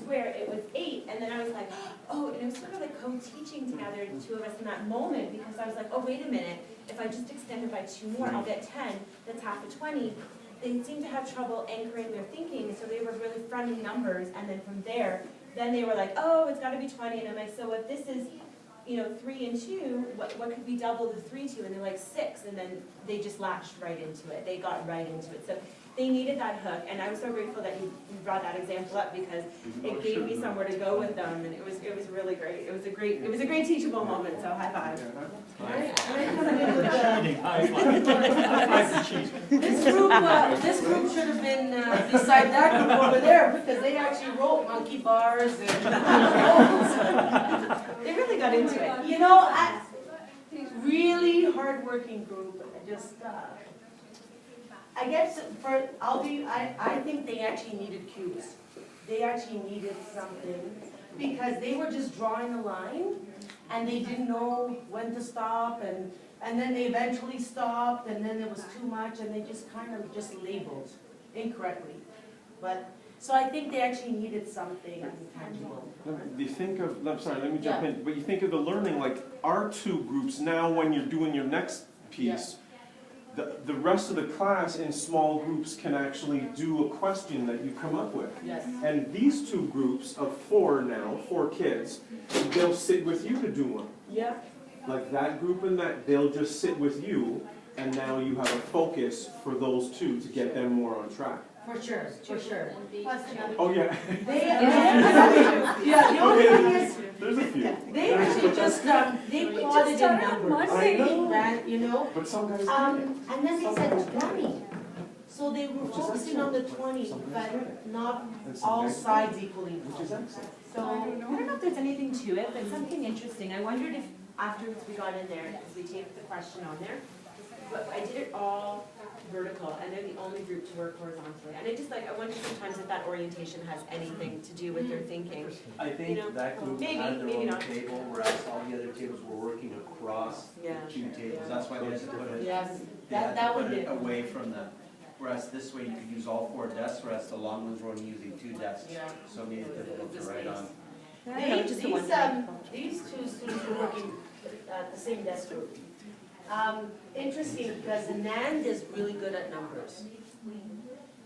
square, it was 8, and then I was like, oh, and it was sort of like co-teaching together, the two of us in that moment, because I was like, oh, wait a minute, if I just extend it by 2 more, I'll get 10, that's half of 20. They seemed to have trouble anchoring their thinking, so they were really fronting numbers, and then from there, then they were like, oh, it's gotta be 20, and I'm like, so if this is, 3 and 2, what could we double the 3 to? And they're like 6, and then they just latched right into it. They got right into it. So they needed that hook, and I was so grateful that you brought that example up because it gave me somewhere to go with them, and it was really great. It was a great teachable moment. So high five. This group should have been beside that group over there because they actually wrote monkey bars and they really got into it. Really hardworking group. I guess I think they actually needed cues. They actually needed something because they were just drawing a line and they didn't know when to stop and then they eventually stopped and then it was too much and they just kind of just labeled incorrectly. So I think they actually needed something tangible. You think of, I'm sorry, let me jump in, but you think of the learning, like our 2 groups now when you're doing your next piece, the rest of the class in small groups can actually do a question that you come up with. Yes. And these 2 groups of 4 now, 4 kids, they'll sit with you to do one. Yeah. Like that group and that, they'll just sit with you, and now you have a focus for those 2 to get them more on track. For sure. Oh yeah. The only thing is, There's a few. they actually just, they plotted in numbers. But some guys And then they said 20. So they were focusing on the 20, but not all sides equally. which is excellent. So I don't know if there's anything to it, but something interesting. I wondered if afterwards we got in there, because we taped the question on there, but I did it all vertical, and they're the only group to work horizontally. And I wonder sometimes if that orientation has anything to do with their thinking. I think that group had their own table, whereas all the other tables were working across the 2 tables. That's why they had to put it, That would be away from the, whereas this way you could use all 4 desks, whereas the long ones were only using 2 desks. So it made it difficult to write on. These 2 students were working at the same desk group. Interesting because Nand is really good at numbers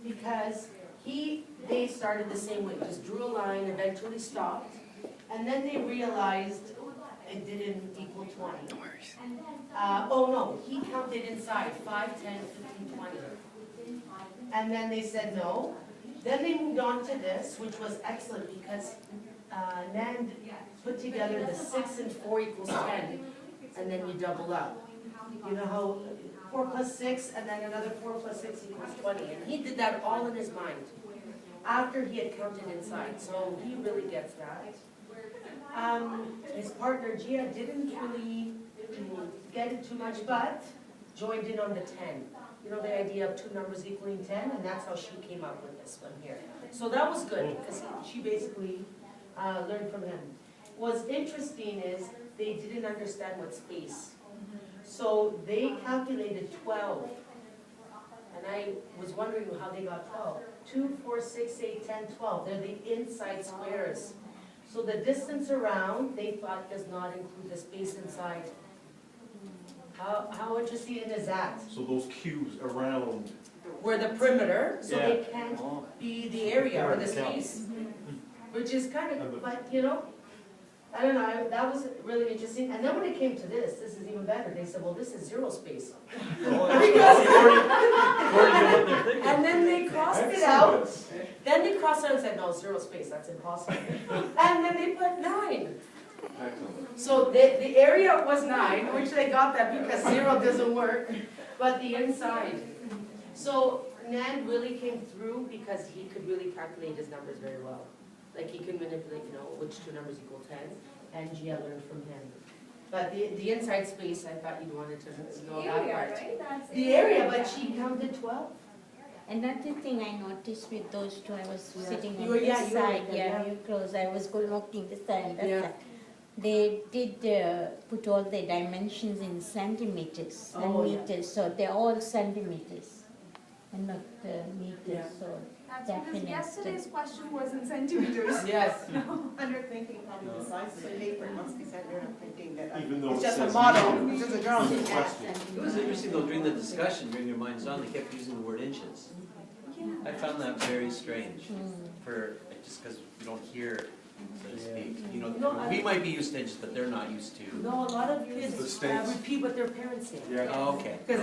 because they started the same way, just drew a line, eventually stopped, and then they realized it didn't equal 20. Oh no, he counted inside 5, 10, 15, 20. And then they said no. Then they moved on to this, which was excellent because Nand put together the 6 and 4 equals 10, and then you double up. You know how 4 plus 6 and then another 4 plus 6 equals 20. And he did that all in his mind after he had counted inside. So he really gets that. His partner Gia didn't really get it too much, but joined in on the 10. The idea of 2 numbers equaling 10, and that's how she came up with this one here. So that was good because she basically learned from him. What's interesting is they didn't understand what space. So they calculated 12, and I was wondering how they got 12. 2, 4, 6, 8, 10, 12. They're the inside squares. So the distance around, they thought, does not include the space inside. How interesting is that? So those cubes around. Were the perimeter, so they can't be the area or the space. Which is kind of, but I don't know, that was really interesting. And then when it came to this is even better. They said, well, this is 0 space. And then they crossed it out. Then they crossed it out and said, no, 0 space, that's impossible. And then they put 9. Excellent. So the area was 9, which they got that because 0 doesn't work, but the inside. So Nan really came through because he could really calculate his numbers very well. Like he could manipulate, which 2 numbers equal 10, and Gia learned from him. But the inside space, I thought you wanted to know that part. Right? The area, but she counted 12. Another thing I noticed with those 2, I was sitting on You were this side, you close. I was walking this side, that Yeah. side. They did put all the dimensions in centimeters and meters, so they're all centimeters and not meters. So That's Definite. because yesterday's question wasn't sent to readers. Yes. Under thinking, probably the size of the paper, it must be sent there, I'm thinking that. Even though It's it just a says model, meter. it's just a drawing. It's a question. It was interesting though, during the discussion, during your mind's on, they kept using the word inches. I found that very strange, for, just because we don't hear, so to speak. You No, know, we might be used to inches, but they're not used to. No, a lot of The kids States. repeat what their parents say. Yeah. Oh, okay. Because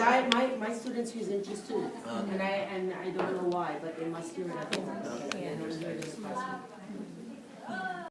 my students use inches too, and I don't know why, but they must hear it at home. Okay. They don't hear it in the classroom.